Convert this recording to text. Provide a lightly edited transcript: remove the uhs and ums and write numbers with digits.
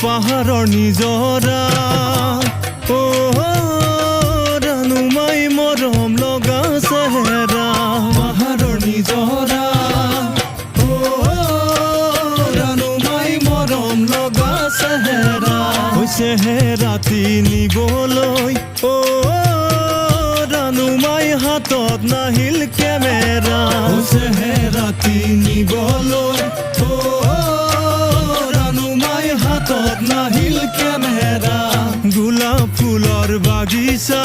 পাহাৰৰ নিজৰা ও ৰানুমাই মৰম লগা চেহেৰা পাহাৰৰ নিজৰা ও ৰানুমাই মৰম লগা চেহেৰা হৈছে হে ৰাতি নিবলৈ ও ৰানুমাই হাতত নাহিল কেমেৰা হৈছে হে ৰাতি নিবলৈ ও হাতত নাহিল কেমেৰা গোলাপ ফুলৰ বাগিচা